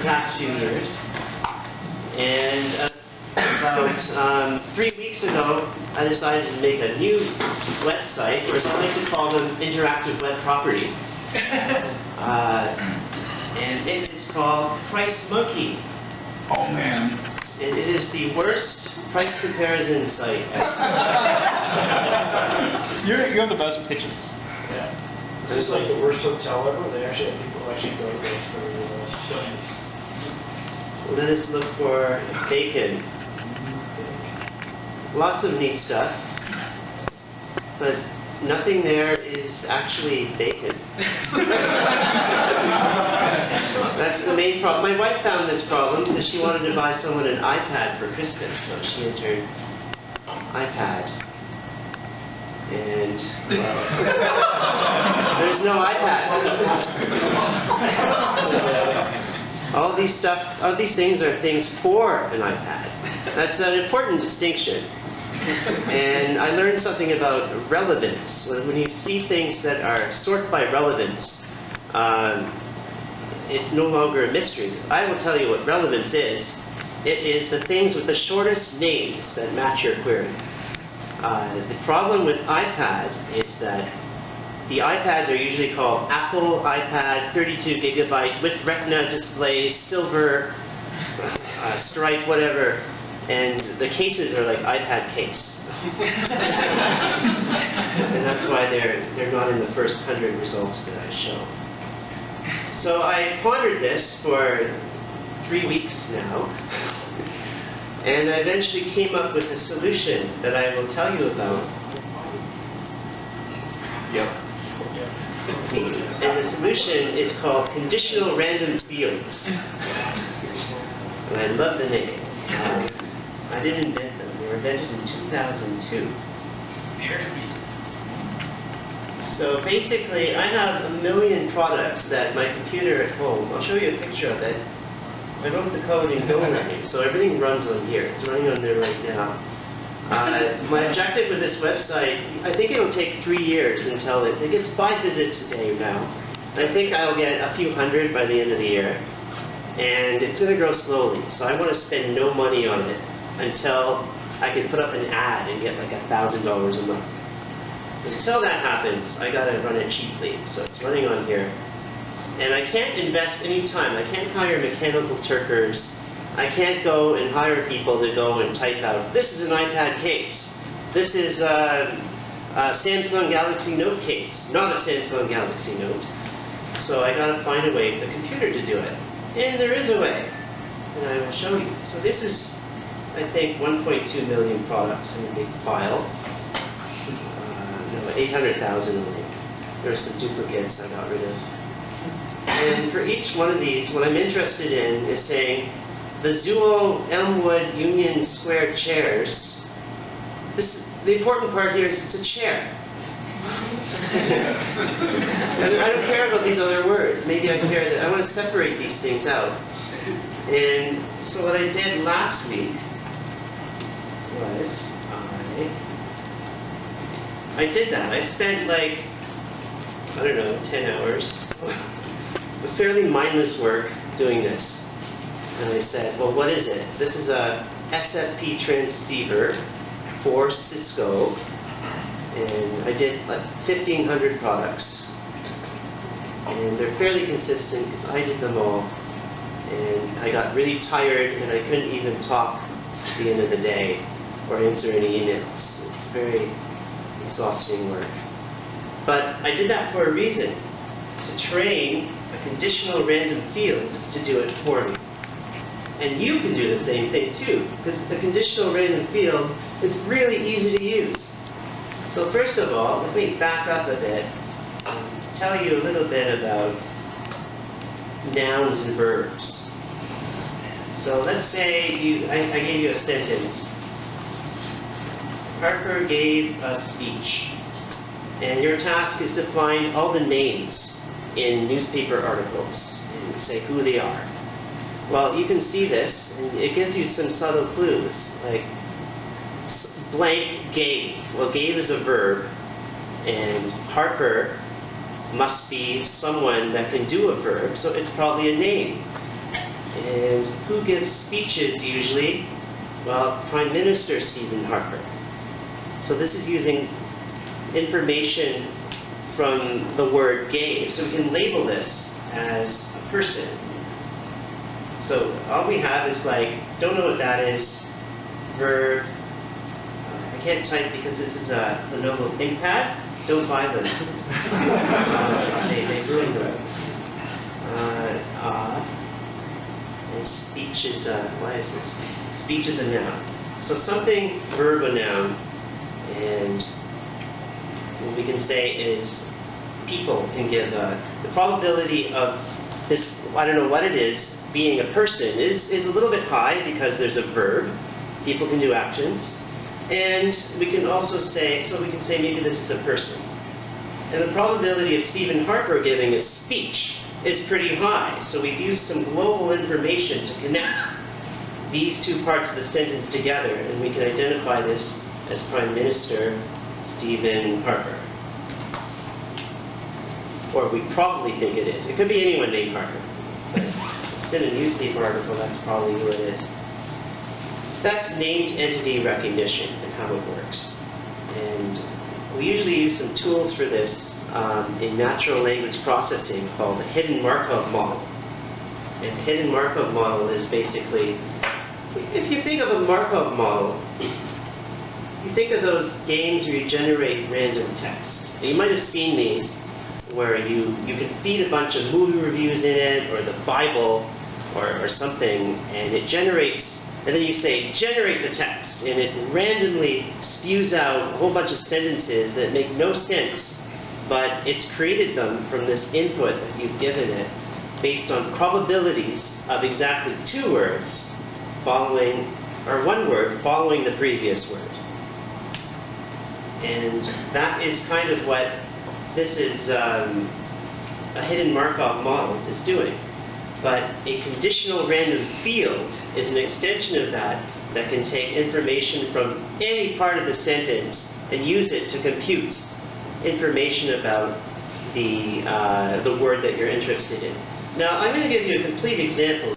the past few years. And about 3 weeks ago, I decided to make a new website, or as I like to call them, interactive web property. And it is called Price Monkey. Oh man. And it is the worst price comparison site You have the best pitches. Yeah. This is like the worst hotel ever. They actually have people actually go to this for studies. Let us look for bacon. Lots of neat stuff, but nothing there is actually bacon. That's the main problem. My wife found this problem because she wanted to buy someone an iPad for Christmas, so she entered iPad. And there's no iPad. All these things are things for an iPad. That's an important distinction. And I learned something about relevance. When you see things that are sort by relevance, it's no longer a mystery, because I will tell you what relevance is. It is the things with the shortest names that match your query. The problem with iPad is that the iPads are usually called Apple iPad, 32 gigabyte with Retina display, silver, stripe, whatever, and the cases are like iPad case. And that's why they're not in the first 100 results that I show. So I pondered this for 3 weeks now, and I eventually came up with a solution that I will tell you about. Yep. And the solution is called Conditional Random Fields. And I love the name. I didn't invent them. They were invented in 2002. Very recent. So basically, I have 1 million products that my computer at home, I'll show you a picture of it. I wrote the code in Golang, so everything runs on here. It's running on there right now. My objective with this website, I think it'll take 3 years until it gets 5 visits a day now. I think I'll get a few hundred by the end of the year. And it's going to grow slowly, so I want to spend no money on it until I can put up an ad and get like $1,000 a month. So until that happens, I got to run it cheaply. So it's running on here. And I can't invest any time. I can't hire mechanical Turkers. I can't go and hire people to go and type out, this is an iPad case. This is a Samsung Galaxy Note case, not a Samsung Galaxy Note. So I got to find a way for the computer to do it. And there is a way. And I will show you. So this is, I think, 1.2 million products in a big file. No, 800,000 only. There are some duplicates I got rid of. And for each one of these, what I'm interested in is saying, the Zuo Elmwood Union Square chairs. The important part here is it's a chair. And I don't care about these other words. Maybe I care that I want to separate these things out. And so what I did last week was I did that. I spent like, I don't know, 10 hours with fairly mindless work doing this. And I said, well, what is it? This is a SFP transceiver for Cisco. And I did like 1,500 products. And they're fairly consistent because I did them all. And I got really tired and I couldn't even talk at the end of the day or answer any emails. It's very exhausting work. But I did that for a reason, to train a conditional random field to do it for me. And you can do the same thing too, because the conditional random field is really easy to use. So first of all, let me back up a bit and tell you a little bit about nouns and verbs. So let's say I gave you a sentence. Harper gave a speech. And your task is to find all the names in newspaper articles and say who they are. Well, you can see this, and it gives you some subtle clues, like blank gave. Well, gave is a verb, and Harper must be someone that can do a verb, so it's probably a name. And who gives speeches usually? Well, Prime Minister Stephen Harper. So this is using information from the word gave. So we can label this as a person. So all we have is like, don't know what that is, verb. I can't type because this is a Lenovo ThinkPad. Don't buy them. They ruin those. And speech is why is this? Speech is a noun. So something, verb, a noun, and what we can say is people can give the probability of this, I don't know what it is, being a person is a little bit high because there's a verb. People can do actions. And we can also say, so we can say maybe this is a person. And the probability of Stephen Harper giving a speech is pretty high. So we've used some global information to connect these two parts of the sentence together, and we can identify this as Prime Minister Stephen Harper. Or we probably think it is. It could be anyone named Harper. But it's in a newspaper article, that's probably who it is. That's named entity recognition and how it works. And we usually use some tools for this in natural language processing called the hidden Markov model. And the hidden Markov model is basically, if you think of a Markov model, you think of those games where you generate random text. And you might have seen these where you can feed a bunch of movie reviews in it or the Bible or something, and it generates. And then you say, generate the text, and it randomly spews out a whole bunch of sentences that make no sense, but it's created them from this input that you've given it based on probabilities of exactly two words following, or one word following the previous word. And that is kind of what this is, a hidden Markov model is doing. But a conditional random field is an extension of that can take information from any part of the sentence and use it to compute information about the word that you're interested in. Now, I'm going to give you a complete example.